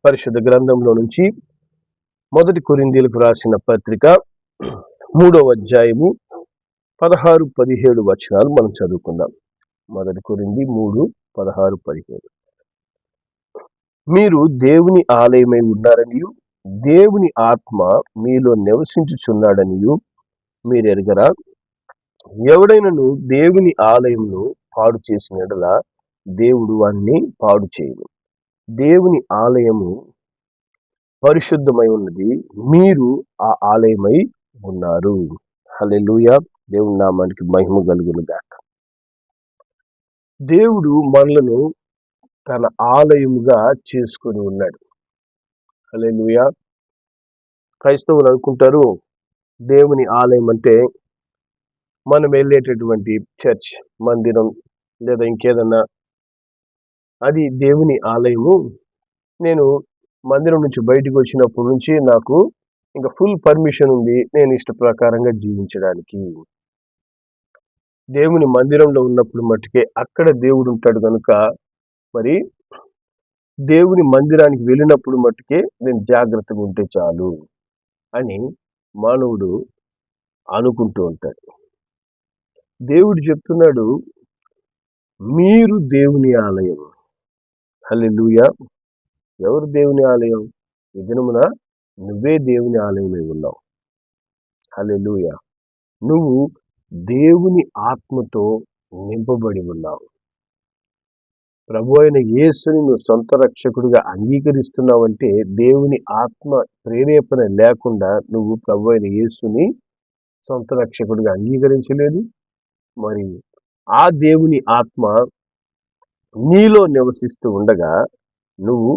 పరిశుద్ధ గ్రంథంలో నుంచి మొదటి కొరింథీయులకు రాసిన పత్రిక 3వ అధ్యాయము 16-17 వచనాలు మనం చదువుకుందాం. మొదటి కొరింథీ 3:16-17. మీరు దేవుని ఆలయమై ఉన్నారనియు దేవుని ఆత్మ మీలో నివసించుచున్నాడనియు మీరు ఎరుగరా? ఎవడైనను దేవుని ఆలయంను పాడు చేసిన యెడల దేవుడు వానిని పాడు చేయను. దేవుని ఆలయము పరిశుద్ధమై ఉన్నది, మీరు ఆ ఆలయమై ఉన్నారు. హల్లెలూయా. దేవుని నామానికి మహిమ కలుగును గాక. దేవుడు మనలను తన ఆలయముగా చేసుకొని ఉన్నాడు. హల్లెలూయా. క్రైస్తవులు అనుకుంటారు దేవుని ఆలయం అంటే మనం వెళ్ళేటటువంటి చర్చ్, మందిరం లేదా ఇంకేదన్నా అది దేవుని ఆలయము. నేను మందిరం నుంచి బయటకు వచ్చినప్పటి నుంచి నాకు ఇంకా ఫుల్ పర్మిషన్ ఉంది నేను ఇష్ట ప్రకారంగా జీవించడానికి. దేవుని మందిరంలో ఉన్నప్పుడు మట్టుకే అక్కడ దేవుడు ఉంటాడు కనుక మరి దేవుని మందిరానికి వెళ్ళినప్పుడు మట్టుకే నేను జాగ్రత్తగా ఉంటే చాలు అని మానవుడు అనుకుంటూ ఉంటాడు. దేవుడు చెప్తున్నాడు, మీరు దేవుని ఆలయం. హల్లెలూయా. ఎవరు దేవుని ఆలయం? ఈ దినమున నువ్వే దేవుని ఆలయమై ఉన్నావు. హల్లెలూయా. నువ్వు దేవుని ఆత్మతో నింపబడి ఉన్నావు. ప్రభు అయిన యేసుని నువ్వు సొంత రక్షకుడిగా అంగీకరిస్తున్నావంటే దేవుని ఆత్మ ప్రేరేపణ లేకుండా నువ్వు ప్రభు అయిన యేసుని సొంత రక్షకుడిగా అంగీకరించలేదు. మరి ఆ దేవుని ఆత్మ నీలో నివసిస్తూ ఉండగా నువ్వు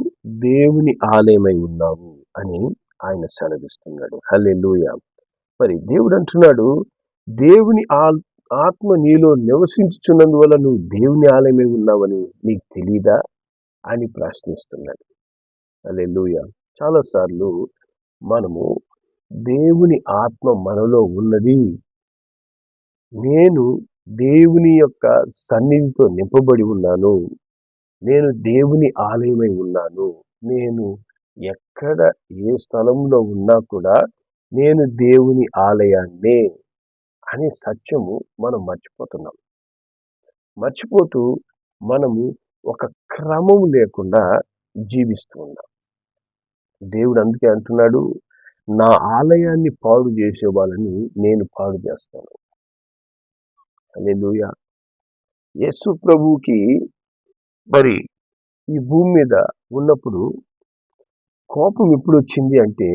దేవుని ఆలయమై ఉన్నావు అని ఆయన సెలవిస్తున్నాడు. హల్లెలూయా. మరి దేవుడు అంటున్నాడు, దేవుని ఆత్మ నీలో నివసించుచున్నందువల్ల నువ్వు దేవుని ఆలయమై ఉన్నావని నీకు తెలీదా అని ప్రశ్నిస్తున్నాడు. హల్లెలూయా. చాలాసార్లు మనము దేవుని ఆత్మ మనలో ఉన్నది, నేను దేవుని యొక్క సన్నిధితో నింపబడి ఉన్నాను, నేను దేవుని ఆలయమై ఉన్నాను, నేను ఎక్కడ ఏ స్థలంలో ఉన్నా కూడా నేను దేవుని ఆలయాన్నే అనే సత్యము మనం మర్చిపోతున్నాం. మర్చిపోతూ మనము ఒక క్రమం లేకుండా జీవిస్తూ ఉన్నాం. దేవుడు అందుకే అంటున్నాడు, నా ఆలయాన్ని పాడు చేసే వాళ్ళని నేను పాడు చేస్తాను. హల్లెలూయా. యేసు ప్రభువుకి మరి ఈ భూమి మీద ఉన్నప్పుడు కోపం ఎప్పుడు వచ్చింది అంటే,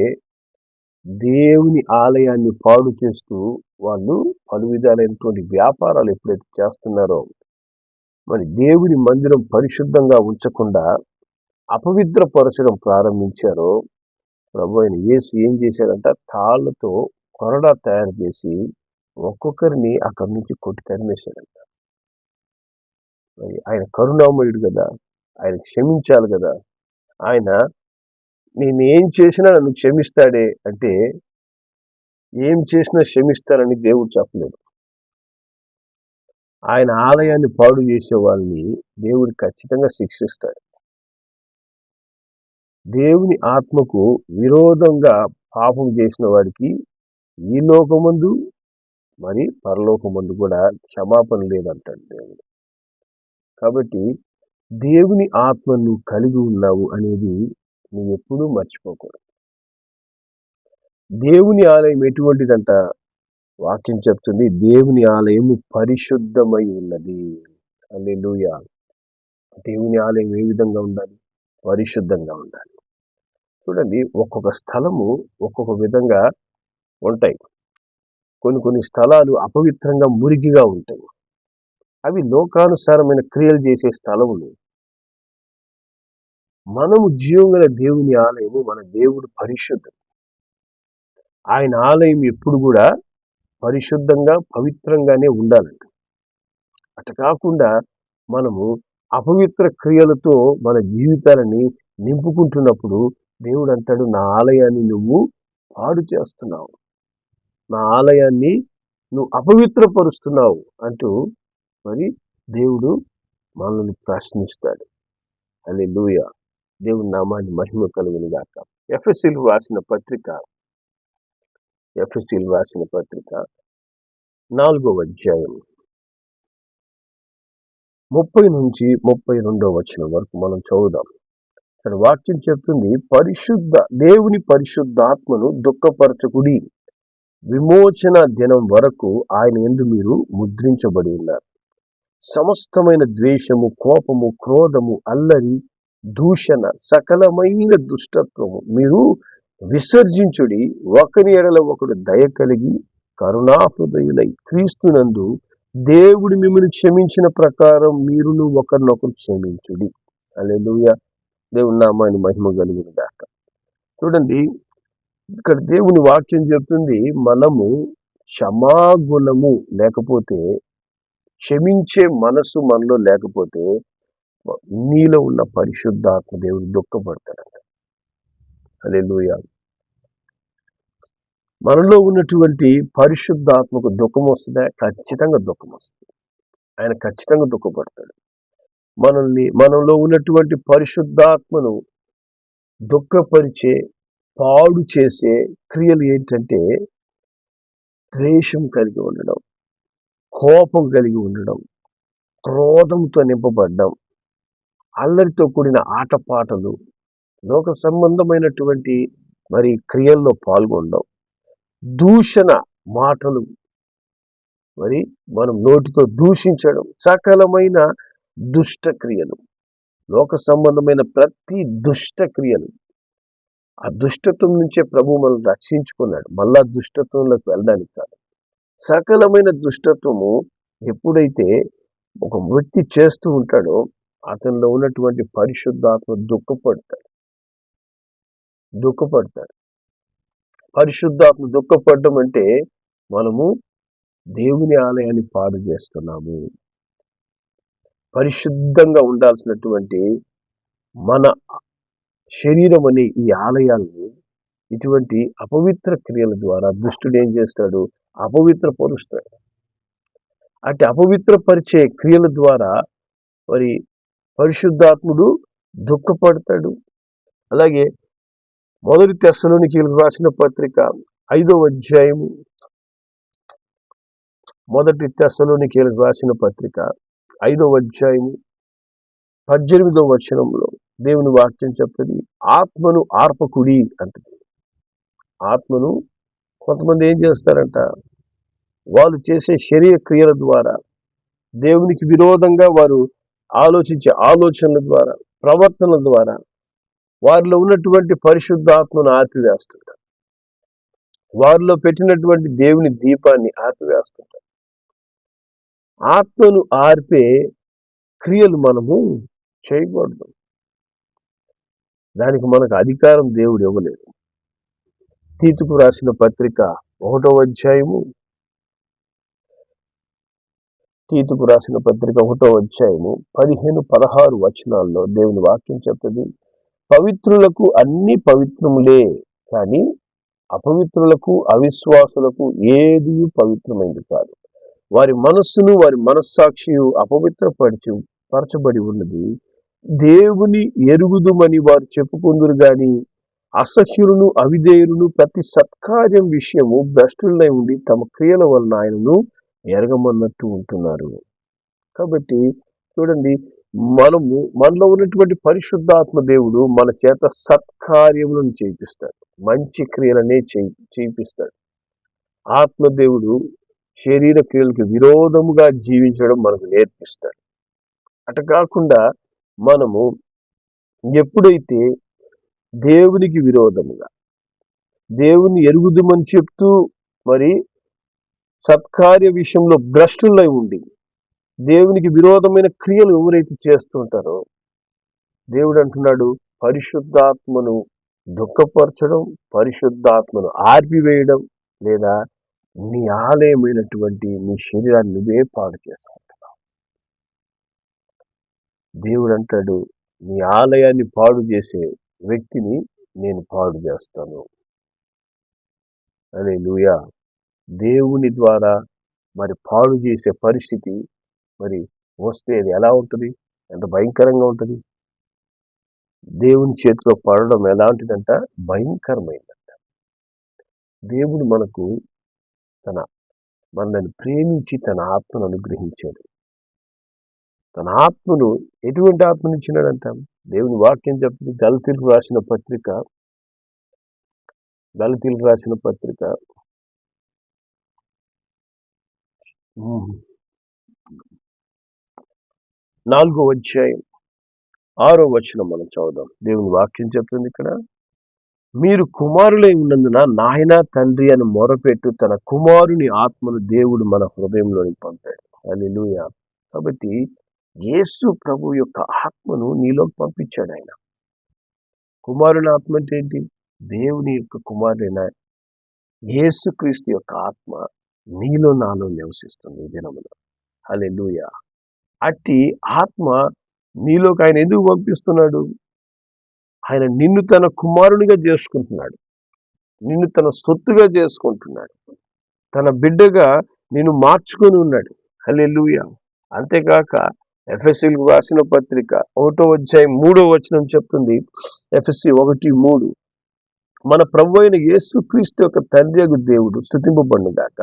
దేవుని ఆలయాన్ని పాడు చేస్తూ వాళ్ళు పలు విధాలైనటువంటి వ్యాపారాలు ఎప్పుడైతే చేస్తున్నారో, మరి దేవుని మందిరం పరిశుద్ధంగా ఉంచకుండా అపవిత్రపరచడం ప్రారంభించారో, ప్రభు అయిన యేసు ఏం చేశాడంట, తాళ్లతో కొరడా తయారు చేసి ఒక్కొక్కరిని అక్కడి నుంచి కొట్టి తరిమేశాడంట. మరి ఆయన కరుణామయుడు కదా, ఆయన క్షమించాలి కదా. ఆయన నేను ఏం చేసినా నన్ను క్షమిస్తాడే అంటే, ఏం చేసినా క్షమిస్తానని దేవుడు చెప్పలేదు. ఆయన ఆలయాన్ని పాడు చేసే వాళ్ళని దేవుడు ఖచ్చితంగా శిక్షిస్తాడు. దేవుని ఆత్మకు విరోధంగా పాపం చేసిన వాడికి ఈ లోకమందు మరి పరలోకమందు కూడా క్షమాపణ లేదంటాడు దేవుడు. కాబట్టి దేవుని ఆత్మ నువ్వు కలిగి ఉన్నావు అనేది నువ్వు ఎప్పుడూ మర్చిపోకూడదు. దేవుని ఆలయం ఎటువంటిదంట? వాక్యం చెప్తుంది, దేవుని ఆలయము పరిశుద్ధమై ఉన్నది. హల్లెలూయా. దేవుని ఆలయం ఏ విధంగా ఉండాలి? పరిశుద్ధంగా ఉండాలి. చూడండి, ఒక్కొక్క స్థలము ఒక్కొక్క విధంగా ఉంటాయి. కొన్ని స్థలాలు అపవిత్రంగా మురికిగా ఉంటాయి. అవి లోకానుసారమైన క్రియలు చేసే స్థలములు. మనము జీవగల దేవుని ఆలయము, మన దేవుడు పరిశుద్ధం. ఆయన ఆలయం ఎప్పుడు కూడా పరిశుద్ధంగా పవిత్రంగానే ఉండాలంట. అట కాకుండా మనము అపవిత్ర క్రియలతో మన జీవితాలని నింపుకుంటున్నప్పుడు దేవుడు అంటాడు, నా ఆలయాన్ని నువ్వు పాడు చేస్తున్నావు, నా ఆలయాన్ని నువ్వు అపవిత్రపరుస్తున్నావు అంటూ మరి దేవుడు మనల్ని ప్రశ్నిస్తాడు. హల్లెలూయా. దేవుని నామాన్ని మహిమ కలుగును గాక. ఎఫెసీయులకు రాసిన పత్రిక 4వ అధ్యాయం 30 నుంచి 32వ వచనం వరకు మనం చదువుదాం. ఇక్కడ వాక్యం చెప్తుంది, దేవుని పరిశుద్ధాత్మను దుఃఖపరచకుడి, విమోచన దినం వరకు ఆయన యందు మీరు ముద్రించబడి ఉన్నారు. సమస్తమైన ద్వేషము, కోపము, క్రోధము, అల్లరి, దూషణ, సకలమైన దుష్టత్వము మీరు విసర్జించుడి. ఒకరి ఎడల ఒకడు దయ కలిగి కరుణాహృదయులై క్రీస్తునందు దేవుడు మిమ్మల్ని క్షమించిన ప్రకారం మీరును ఒకరినొకరు క్షమించుడి. హల్లెలూయా. దేవుని నామాన్ని మహిమ కలుగును గాక. చూడండి, ఇక్కడ దేవుని వాక్యం చెప్తుంది, మనము క్షమాగుణము లేకపోతే, క్షమించే మనసు మనలో లేకపోతే నీలో ఉన్న పరిశుద్ధాత్మ దేవుడు దుఃఖపడతాడంట. హల్లెలూయా. మనలో ఉన్నటువంటి పరిశుద్ధాత్మకు దుఃఖం వస్తుందా? ఖచ్చితంగా దుఃఖం వస్తుంది. ఆయన ఖచ్చితంగా దుఃఖపడతాడు. మనలో ఉన్నటువంటి పరిశుద్ధాత్మను దుఃఖపరిచే, పాడు చేసే క్రియలు ఏంటంటే ద్వేషం కలిగి ఉండడం, కోపం కలిగి ఉండడం, క్రోధంతో నింపబడ్డం, అల్లరితో కూడిన ఆటపాటలు, లోక సంబంధమైనటువంటి క్రియల్లో పాల్గొనడం, దూషణ మాటలు, మనం నోటితో దూషించడం, సకలమైన దుష్ట క్రియలు, లోక సంబంధమైన ప్రతి దుష్ట క్రియలు. ఆ దుష్టత్వం నుంచే ప్రభు మనల్ని రక్షించుకున్నాడు, మళ్ళా దుష్టత్వంలోకి వెళ్ళడానికి కాదు. సకలమైన దుష్టత్వము ఎప్పుడైతే ఒక వ్యక్తి చేస్తూ ఉంటాడో అతనిలో ఉన్నటువంటి పరిశుద్ధాత్మ దుఃఖపడతాడు. పరిశుద్ధాత్మ దుఃఖపడడం అంటే మనము దేవుని ఆలయాన్ని పాడు చేస్తున్నాము. పరిశుద్ధంగా ఉండాల్సినటువంటి మన శరీరం అనే ఈ ఆలయాన్ని ఇటువంటి అపవిత్ర క్రియల ద్వారా దుష్టుడు ఏం చేస్తాడు? అపవిత్రపరుస్తాడు. అటు అపవిత్రపరిచే క్రియల ద్వారా పరిశుద్ధాత్ముడు దుఃఖపడతాడు. అలాగే 1 తెస్సలోనికీయులకు రాసిన పత్రిక 5వ అధ్యాయము 1 తెస్సలోనికీయులకు రాసిన పత్రిక 5వ అధ్యాయము 18వ వచనంలో దేవుని వాక్యం చెప్తుంది, ఆత్మను ఆర్పకుడి అంటది. ఆత్మను కొంతమంది ఏం చేస్తారంట, వాళ్ళు చేసే శరీర క్రియల ద్వారా, దేవునికి విరోధంగా వారు ఆలోచించే ఆలోచనల ద్వారా, ప్రవర్తనల ద్వారా వారిలో ఉన్నటువంటి పరిశుద్ధాత్మను ఆర్పివేస్తుంటారు. వారిలో పెట్టినటువంటి దేవుని దీపాన్ని ఆర్పివేస్తుంటారు. ఆత్మను ఆర్పే క్రియలు మనము చేయకూడదు. దానికి మనకు అధికారం దేవుడు ఇవ్వలేదు. తీతుకు రాసిన పత్రిక 1వ అధ్యాయము 15-16 వచనాల్లో దేవుని వాక్యం చెప్తుంది, పవిత్రులకు అన్ని పవిత్రములే, కానీ అపవిత్రులకు, అవిశ్వాసులకు ఏది పవిత్రమైంది కాదు. వారి మనస్సును, వారి మనస్సాక్షియు పరచబడి ఉన్నది. దేవుని ఎరుగుదుమని వారు చెప్పుకుందురు గాని అసహ్యులను, అవిధేయులను ప్రతి సత్కార్యం విషయము భ్రష్టులై ఉండి తమ క్రియల వలన ఆయనను ఎరగమన్నట్టు ఉంటున్నారు. కాబట్టి చూడండి, మనలో ఉన్నటువంటి పరిశుద్ధాత్మ దేవుడు మన చేత సత్కార్యములను చేయిస్తాడు, మంచి క్రియలనే చేయిస్తాడు. ఆత్మదేవుడు శరీర క్రియలకు విరోధముగా జీవించడం మనకు నేర్పిస్తాడు. అట కాకుండా మనము ఎప్పుడైతే దేవునికి విరోధముగా, దేవుని ఎరుగుదుమని చెప్తూ సత్కార్య విషయంలో భ్రష్టులై ఉండి దేవునికి విరోధమైన క్రియలు ఎవరైతే చేస్తుంటారో, దేవుడు అంటున్నాడు, పరిశుద్ధాత్మను దుఃఖపరచడం, పరిశుద్ధాత్మను ఆర్పివేయడం, లేదా నీ ఆలయమైనటువంటి నీ శరీరాన్ని నువ్వే పాడు చేసుకుంటున్నావు. దేవుడు అంటాడు, నీ ఆలయాన్ని పాడు చేసే వ్యక్తిని నేను పాడు చేస్తాను. హల్లెలూయా. దేవుని ద్వారా పాడు చేసే పరిస్థితి వస్తే అది ఎలా ఉంటుంది? ఎంత భయంకరంగా ఉంటుంది? దేవుని చేతిలో పడడం ఎలాంటిదంట? భయంకరమైనదంట. దేవుడు మనల్ని ప్రేమించి తన ఆత్మను అనుగ్రహించాడు. తన ఆత్మను ఎటువంటి ఆత్మను ఇచ్చినాడంట? దేవుని వాక్యం చెప్తుంది. గలతీయులకు రాసిన పత్రిక 4వ అధ్యాయం 6వ వచనం మనం చదువుదాం. దేవుని వాక్యం చెప్తుంది ఇక్కడ, మీరు కుమారులై ఉన్నందున నాయన తండ్రి అని మొరపెట్టు తన కుమారుని ఆత్మను దేవుడు మన హృదయంలోని పంపాడు. హల్లెలూయా. కాబట్టి యేసు ప్రభు యొక్క ఆత్మను నీలోకి పంపించాడు ఆయన. కుమారుని ఆత్మ అంటే ఏంటి? దేవుని యొక్క కుమారుడైన యేసుక్రీస్తు యొక్క ఆత్మ నీలో నాలో నివసిస్తుంది ఈ దినమున. హల్లెలూయా. అట్టి ఆత్మ నీలోకి ఆయన ఎందుకు పంపిస్తున్నాడు? ఆయన నిన్ను తన కుమారునిగా చేసుకుంటున్నాడు. నిన్ను తన సొత్తుగా చేసుకుంటున్నాడు. తన బిడ్డగా నిన్ను మార్చుకొని ఉన్నాడు. హల్లెలూయా. అంతేకాక ఎఫెసీయులకు రాసిన పత్రిక 1వ అధ్యాయం 3వ వచనం చెప్తుంది. ఎఫెసీ 1:3, మన ప్రభు అయిన యేసుక్రీస్తు యొక్క తండ్రియగు దేవుడు స్తుతింపబడునుగాక.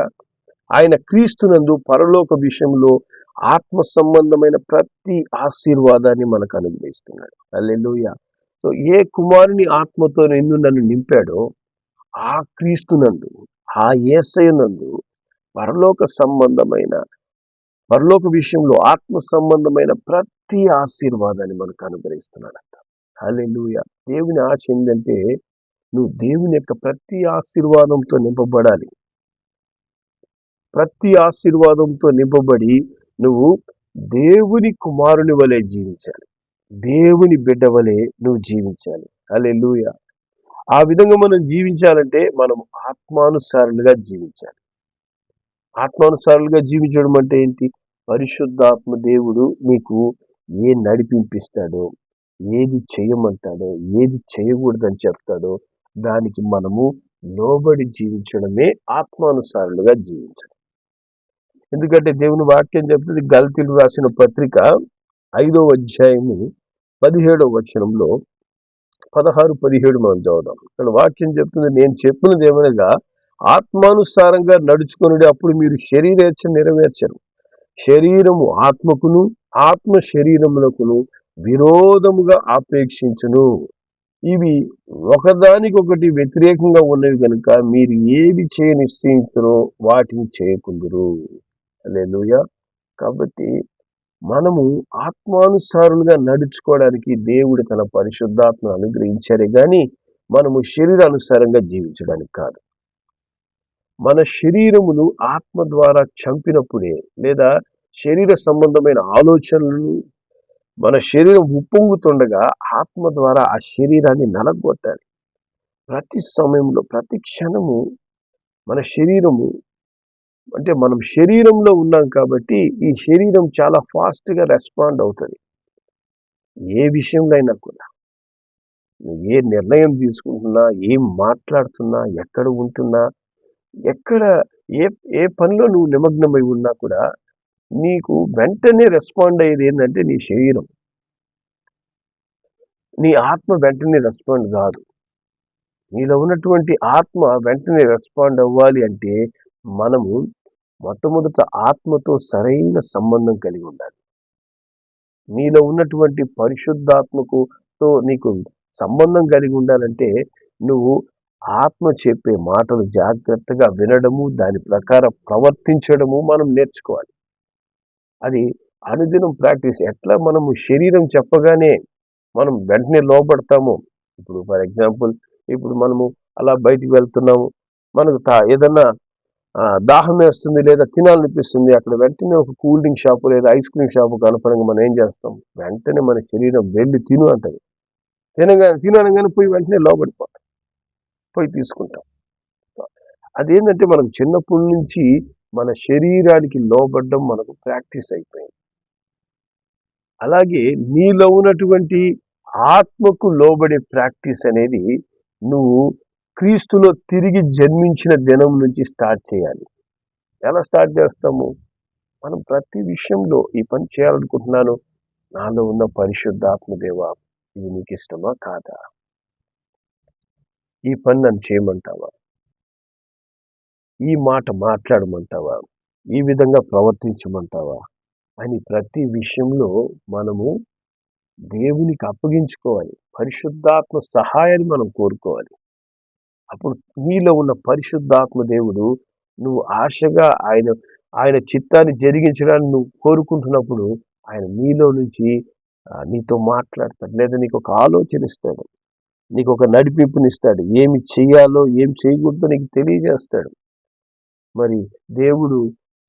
ఆయన క్రీస్తునందు పరలోక విషయంలో ఆత్మ సంబంధమైన ప్రతి ఆశీర్వాదాన్ని మనకు అనుగ్రహిస్తున్నాడు. హల్లెలూయా. సో ఏ కుమారుని ఆత్మతో నన్ను నింపాడో ఆ క్రీస్తునందు, ఆ యేసయ్యనందు పరలోక విషయంలో ఆత్మ సంబంధమైన ప్రతి ఆశీర్వాదాన్ని మనకు అనుగ్రహిస్తున్నాడంట. హల్లెలూయా. దేవుని ఆశ ఏంటంటే నువ్వు దేవుని యొక్క ప్రతి ఆశీర్వాదంతో నింపబడాలి. ప్రతి ఆశీర్వాదంతో నింపబడి నువ్వు దేవుని కుమారుని వలె జీవించాలి. దేవుని బిడ్డ వలె నువ్వు జీవించాలి. హల్లెలూయా. ఆ విధంగా మనం జీవించాలంటే మనం ఆత్మానుసారులుగా జీవించాలి. ఆత్మానుసారులుగా జీవించడం అంటే ఏంటి? పరిశుద్ధాత్మ దేవుడు నీకు నడిపింపిస్తాడో, ఏది చేయమంటాడో, ఏది చేయకూడదని చెప్తాడో దానికి మనము లోబడి జీవించడమే ఆత్మానుసారులుగా జీవించడం. ఎందుకంటే దేవుని వాక్యం చెప్తుంది. గలతీయులకు రాసిన పత్రిక 5వ అధ్యాయము 17వ వచనంలో 16-17 మనం చదువుదాం. ఇక్కడ వాక్యం చెప్తుంది, నేను చెప్పినది ఏమనగా ఆత్మానుసారంగా నడుచుకుని అప్పుడు మీరు శరీరేచ్ఛ నెరవేర్చరు. శరీరము ఆత్మకును, ఆత్మ శరీరమునకును విరోధముగా ఆపేక్షించును. ఇవి ఒకదానికొకటి వ్యతిరేకంగా ఉన్నవి కనుక మీరు ఏవి చేయ నిశ్చయించరో వాటిని చేయకుందురు. హల్లెలూయా. కాబట్టి మనము ఆత్మానుసారులుగా నడుచుకోవడానికి దేవుడు తన పరిశుద్ధాత్మను అనుగ్రహించారే గాని మనము శరీరానుసారంగా జీవించడానికి కాదు. మన శరీరమును ఆత్మ ద్వారా చంపినప్పుడే, లేదా శరీర సంబంధమైన ఆలోచనలను మన శరీరం ఉప్పొంగుతుండగా ఆత్మ ద్వారా ఆ శరీరాన్ని నలగొట్టాలి. ప్రతి సమయంలో, ప్రతి క్షణము మన శరీరము అంటే మనం శరీరంలో ఉన్నాం కాబట్టి ఈ శరీరం చాలా ఫాస్ట్గా రెస్పాండ్ అవుతుంది. ఏ విషయంలో అయినా కూడా నువ్వు ఏ నిర్ణయం తీసుకుంటున్నా, ఏం మాట్లాడుతున్నా, ఎక్కడ ఉంటున్నా, ఎక్కడ ఏ పనిలో నువ్వు నిమగ్నమై ఉన్నా కూడా నీకు వెంటనే రెస్పాండ్ అయ్యేది ఏంటంటే నీ శరీరం. నీ ఆత్మ వెంటనే రెస్పాండ్ కాదు. నీలో ఉన్నటువంటి ఆత్మ వెంటనే రెస్పాండ్ అవ్వాలి అంటే మనము మొట్టమొదట ఆత్మతో సరైన సంబంధం కలిగి ఉండాలి. నీలో ఉన్నటువంటి పరిశుద్ధాత్మకుతో నీకు సంబంధం కలిగి ఉండాలంటే నువ్వు ఆత్మ చెప్పే మాటలు జాగ్రత్తగా వినడము, దాని ప్రకారం ప్రవర్తించడము మనం నేర్చుకోవాలి. అది అనుదినం ప్రాక్టీస్. ఎట్లా మనము శరీరం చెప్పగానే మనం వెంటనే లోపడతాము. ఇప్పుడు ఫర్ ఎగ్జాంపుల్, ఇప్పుడు మనము అలా బయటికి వెళ్తున్నాము, మనకు ఏదన్నా దాహం వేస్తుంది లేదా తినాలనిపిస్తుంది, అక్కడ వెంటనే ఒక కూల్ డ్రింక్ షాపు లేదా ఐస్ క్రీమ్ షాపు కనపడంగా మనం ఏం చేస్తాం? వెంటనే మన శరీరం వెళ్ళి తిను అంటది. తినగానే పోయి వెంటనే లోపడిపోతాం, పోయి తీసుకుంటాం. అదేంటంటే మనకు చిన్నప్పటి నుంచి మన శరీరానికి లోబడ్డం మనకు ప్రాక్టీస్ అయిపోయింది. అలాగే నీలో ఉన్నటువంటి ఆత్మకు లోబడే ప్రాక్టీస్ అనేది నువ్వు క్రీస్తులో తిరిగి జన్మించిన దినం నుంచి స్టార్ట్ చేయాలి. ఎలా స్టార్ట్ చేస్తాము? మనం ప్రతి విషయంలో ఈ పని చేయాలనుకుంటున్నాను, నాలో ఉన్న పరిశుద్ధాత్మ దేవా ఇది నీకు ఇష్టమా కాదా? ఈ పని నన్ను చేయమంటావా? ఈ మాట మాట్లాడమంటావా? ఈ విధంగా ప్రవర్తించమంటావా? అని ప్రతి విషయంలో మనము దేవునికి అప్పగించుకోవాలి. పరిశుద్ధాత్మ సహాయాన్ని మనం కోరుకోవాలి. అప్పుడు నీలో ఉన్న పరిశుద్ధాత్మ దేవుడు, నువ్వు ఆశగా ఆయన చిత్తాన్ని జరిగించడానికి నువ్వు కోరుకుంటున్నప్పుడు ఆయన నీలో నుంచి నీతో మాట్లాడతాడు, లేదా నీకు ఒక ఆలోచన ఇస్తాడు, నీకు ఒక నడిపింపునిస్తాడు, ఏమి చేయాలో ఏం చేయకూడదో నీకు తెలియజేస్తాడు. మరి దేవుడు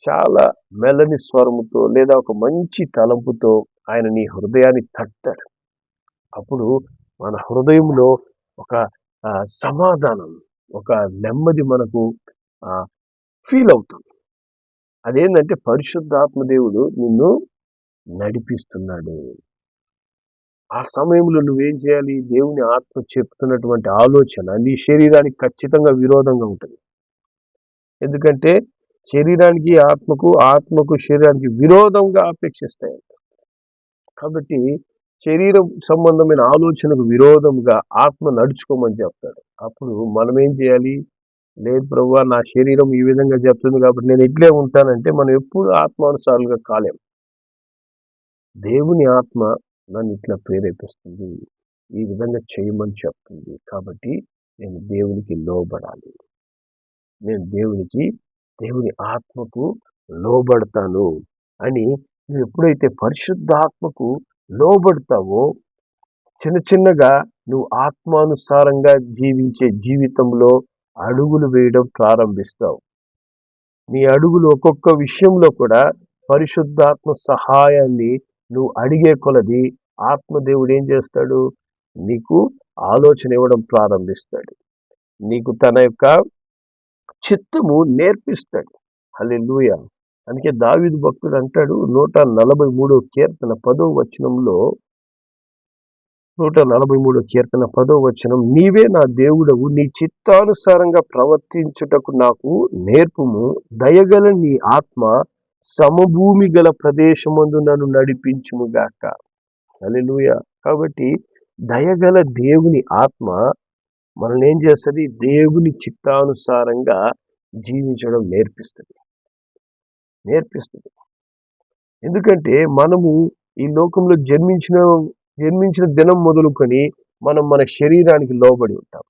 చాలా మెల్లని స్వరముతో లేదా ఒక మంచి తలంపుతో ఆయన నీ హృదయాన్ని తట్టాడు. అప్పుడు మన హృదయంలో ఒక సమాధానం, ఒక నెమ్మది మనకు ఫీల్ అవుతుంది. అదేంటంటే పరిశుద్ధాత్మ దేవుడు నిన్ను నడిపిస్తున్నాడు. ఆ సమయంలో నువ్వేం చేయాలి? దేవుని ఆత్మ చెప్తున్నటువంటి ఆలోచన నీ శరీరానికి ఖచ్చితంగా విరోధంగా ఉంటుంది. ఎందుకంటే శరీరానికి ఆత్మకు శరీరానికి విరోధంగా అపేక్షిస్తాయి. కాబట్టి శరీరం సంబంధమైన ఆలోచనకు విరోధంగా ఆత్మ నడుచుకోమని చెప్తాడు. అప్పుడు మనం ఏం చేయాలి? లేదు ప్రభువా, నా శరీరం ఈ విధంగా చెప్తుంది కాబట్టి నేను ఇట్లే ఉంటానంటే మనం ఎప్పుడు ఆత్మానుసారులుగా కాలేం. దేవుని ఆత్మ నన్ను ఇట్లా ప్రేరేపిస్తుంది, ఈ విధంగా చేయమని చెప్తుంది, కాబట్టి నేను దేవునికి లోబడాలి, నేను దేవుని ఆత్మకు లోబడతాను అని నువ్వు ఎప్పుడైతే పరిశుద్ధాత్మకు లోబడతావో చిన్నగా నువ్వు ఆత్మానుసారంగా జీవించే జీవితంలో అడుగులు వేయడం ప్రారంభిస్తావు. నీ అడుగులు ఒక్కొక్క విషయంలో కూడా పరిశుద్ధాత్మ సహాయాన్ని నువ్వు అడిగే కొలది ఆత్మదేవుడు ఏం చేస్తాడు? నీకు ఆలోచన ఇవ్వడం ప్రారంభిస్తాడు, నీకు తన యొక్క చిత్తము నేర్పిస్తాడు. హల్లెలూయా. అందుకే దావీదు భక్తుడు అంటాడు 143వ కీర్తన 10వ వచనంలో, 143వ కీర్తన 10వ వచనం, నీవే నా దేవుడవు, నీ చిత్తానుసారంగా ప్రవర్తించుటకు నాకు నేర్పుము, దయగల నీ ఆత్మ సమభూమి గల ప్రదేశమందు నన్ను నడిపించుముగాక. హల్లెలూయా. కాబట్టి దయగల దేవుని ఆత్మ మనల్ని ఏం చేస్తుంది? దేవుని చిత్తానుసారంగా జీవించడం నేర్పిస్తుంది. ఎందుకంటే మనము ఈ లోకంలో జన్మించిన దినం మొదలుకొని మనం మన శరీరానికి లోబడి ఉంటాం.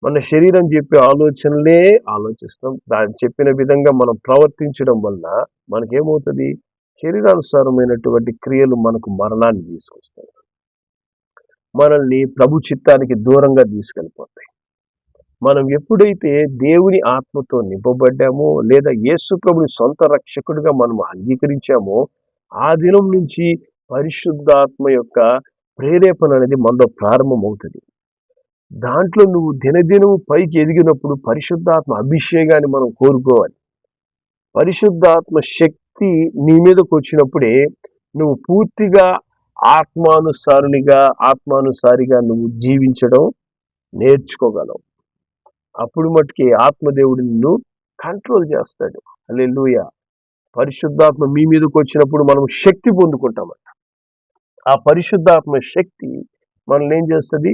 మన శరీరం చెప్పే ఆలోచనలే ఆలోచిస్తాం. దాన్ని చెప్పిన విధంగా మనం ప్రవర్తించడం వలన మనకేమవుతుంది? శరీరానుసారమైనటువంటి క్రియలు మనకు మరణాన్ని తీసుకొస్తాయి, మనల్ని ప్రభు చిత్తానికి దూరంగా తీసుకెళ్ళిపోతాయి. మనం ఎప్పుడైతే దేవుని ఆత్మతో నింపబడ్డామో లేదా యేసు ప్రభుని సొంత రక్షకుడిగా మనం అంగీకరించామో ఆ దినం నుంచి పరిశుద్ధాత్మ యొక్క ప్రేరేపణ అనేది మనలో ప్రారంభమవుతుంది. దాంట్లో నువ్వు దినదినము పైకి ఎదిగినప్పుడు పరిశుద్ధాత్మ అభిషేకాన్ని మనం కోరుకోవాలి. పరిశుద్ధాత్మ శక్తి నీ మీదకి వచ్చినప్పుడే నువ్వు పూర్తిగా ఆత్మానుసారిగా నువ్వు జీవించడం నేర్చుకోగలవు. అప్పుడు మట్టుకి ఆత్మదేవుడు నిన్ను కంట్రోల్ చేస్తాడు. హల్లెలూయా. పరిశుద్ధాత్మ మీ మీదకి వచ్చినప్పుడు మనం శక్తి పొందుకుంటామంట. ఆ పరిశుద్ధాత్మ శక్తి మనల్ని ఏం చేస్తుంది?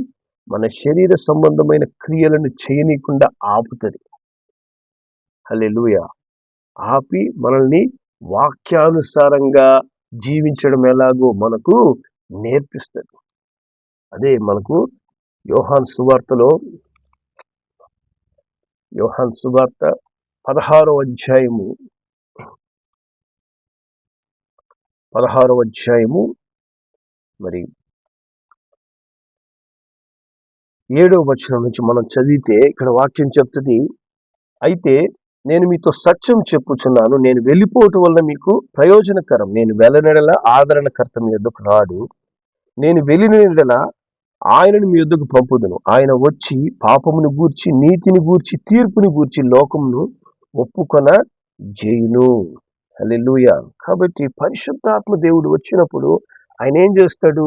మన శరీర సంబంధమైన క్రియలను చేయనీయకుండా ఆపుతుంది. హల్లెలూయా. ఆపి మనల్ని వాక్యానుసారంగా జీవించడం ఎలాగో మనకు నేర్పిస్తుంది. అదే మనకు యోహాను సువార్త 16వ అధ్యాయము మరి 7వ వచనం నుంచి మనం చదివితే ఇక్కడ వాక్యం చెప్తుంది, అయితే నేను మీతో సత్యం చెప్పుచున్నాను, నేను వెళ్ళిపోవటం వల్ల మీకు ప్రయోజనకరం. నేను వెళ్ళనెడల ఆదరణకర్త మీ యొద్దకు రాడు, నేను వెళ్ళినెడల ఆయనను మీ యొద్దకు పంపుదును. ఆయన వచ్చి పాపమును గూర్చి, నీతిని గూర్చి, తీర్పుని గూర్చి లోకమును ఒప్పుకొన చేయును. హల్లెలూయా. కాబట్టి పరిశుద్ధాత్మ దేవుడు వచ్చినప్పుడు ఆయన ఏం చేస్తాడు?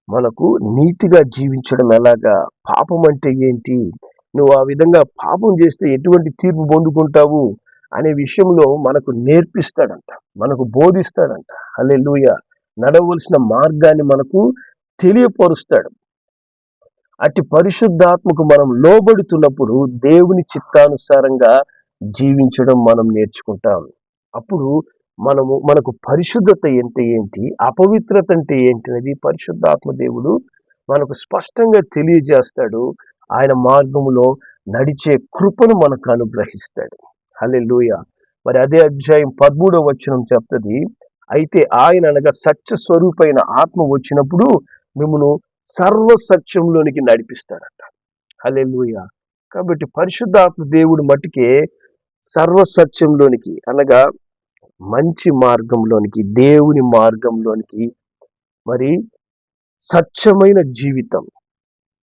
మనకు నీతిగా జీవించడం ఎలాగా, పాపం అంటే ఏంటి, నువ్వు ఆ విధంగా పాపం చేస్తే ఎటువంటి తీర్పు పొందుకుంటావు అనే విషయంలో మనకు నేర్పిస్తాడంట, మనకు బోధిస్తాడంట. హల్లెలూయా. నడవలసిన మార్గాన్ని మనకు తెలియపరుస్తాడు. అట్టి పరిశుద్ధాత్మకు మనం లోబడుతున్నప్పుడు దేవుని చిత్తానుసారంగా జీవించడం మనం నేర్చుకుంటాం. అప్పుడు మనకు పరిశుద్ధత అంటే ఏంటి, అపవిత్రత అంటే ఏంటి అనేది పరిశుద్ధాత్మ దేవుడు మనకు స్పష్టంగా తెలియజేస్తాడు. ఆయన మార్గములో నడిచే కృపను మనకు అనుగ్రహిస్తాడు. హల్లెలూయా. మరి అదే అధ్యాయం 13వ వచనం చెప్తుంది, అయితే ఆయన అనగా సత్య స్వరూపైన ఆత్మ వచ్చినప్పుడు మిమ్మల్ని సర్వ సత్యంలోనికి నడిపిస్తాడట. హల్లెలూయా. కాబట్టి పరిశుద్ధాత్మ దేవుడు మట్టుకే సర్వ సత్యంలోనికి అనగా మంచి మార్గంలోనికి, దేవుని మార్గంలోనికి, మరి సత్యమైన జీవితం,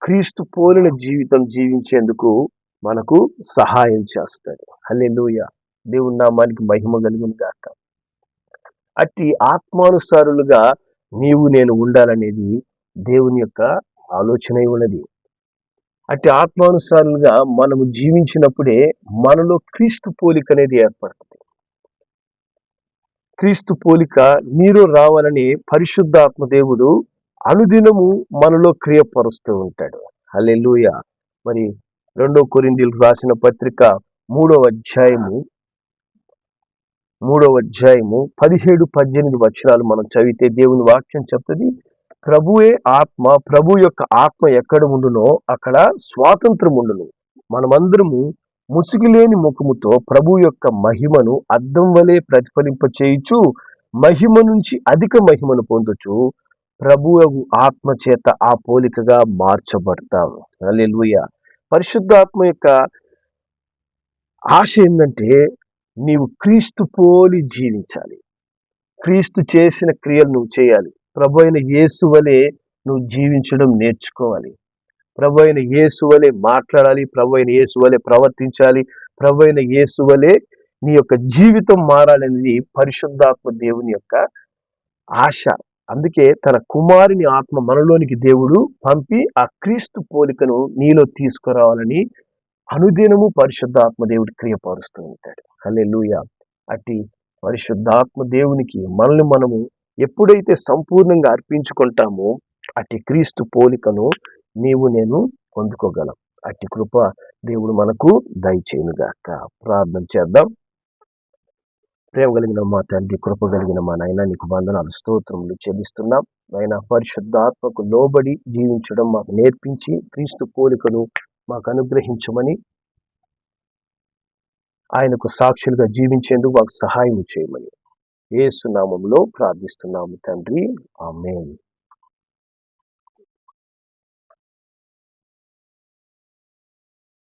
క్రీస్తు పోలిన జీవితం జీవించేందుకు మనకు సహాయం చేస్తాడు. హల్లెలూయా. దేవుని నామానికి మహిమ కలుగును గాక. అట్టి ఆత్మానుసారులుగా నీవు నేను ఉండాలనేది దేవుని యొక్క ఆలోచన ఉన్నది. అట్టి ఆత్మానుసారులుగా మనము జీవించినప్పుడే మనలో క్రీస్తు పోలిక అనేది ఏర్పడుతుంది. క్రీస్తు పోలిక నీలో రావాలని పరిశుద్ధాత్మ దేవుడు అనుదినము మనలో క్రియపరుస్తూ ఉంటాడు. హల్లెలూయా. మరి 2 కొరింథీయులకు రాసిన పత్రిక 3వ అధ్యాయము 17-18 వచనాలు మనం చదివితే దేవుని వాక్యం చెప్తుంది, ప్రభువే ఆత్మ, ప్రభు యొక్క ఆత్మ ఎక్కడ ఉండునో అక్కడ స్వాతంత్రం ఉండును. మనమందరము ముసుగులేని ముఖముతో ప్రభు యొక్క మహిమను అద్దం వలె ప్రతిఫలింప చేయుచు మహిమ నుంచి అధిక మహిమను పొందుచు ప్రభువు ఆత్మ చేత ఆ పోలికగా మార్చబడతాం. హల్లెలూయా. పరిశుద్ధాత్మ యొక్క ఆశ ఏంటంటే నీవు క్రీస్తు పోలి జీవించాలి. క్రీస్తు చేసిన క్రియలు నువ్వు చేయాలి. ప్రభు అయిన యేసు వలె నువ్వు జీవించడం నేర్చుకోవాలి. ప్రభు అయిన యేసు వలె మాట్లాడాలి. ప్రభు అయిన యేసు వలె ప్రవర్తించాలి. ప్రభు అయిన యేసు వలె నీ యొక్క జీవితం మారాలనేది పరిశుద్ధాత్మ దేవుని యొక్క ఆశ. అందుకే తన కుమారుని ఆత్మ మనలోనికి దేవుడు పంపి ఆ క్రీస్తు పోలికను నీలో తీసుకురావాలని అనుదినము పరిశుద్ధాత్మ దేవుడు క్రియపరుస్తూ ఉంటాడు. హల్లెలూయా. అట్టి పరిశుద్ధాత్మ దేవునికి మనల్ని మనము ఎప్పుడైతే సంపూర్ణంగా అర్పించుకుంటామో అట్టి క్రీస్తు పోలికను నీవు నేను పొందుకోగలం. అట్టి కృప దేవుడు మనకు దయచేయునుగాక. ప్రార్థన చేద్దాం. ప్రేమ కలిగిన మా తండ్రి, కృప కలిగిన మా నాయన, నీకు వందనాలు స్తోత్రములు చెల్లిస్తున్నాం. నాయన, పరిశుద్ధాత్మకు లోబడి జీవించడం మాకు నేర్పించి క్రీస్తు పోలికను మాకు అనుగ్రహించమని, ఆయనకు సాక్షులుగా జీవించేందుకు మాకు సహాయం చేయమని యేసు నామములో ప్రార్థిస్తున్నాము తండ్రి. ఆమేన్.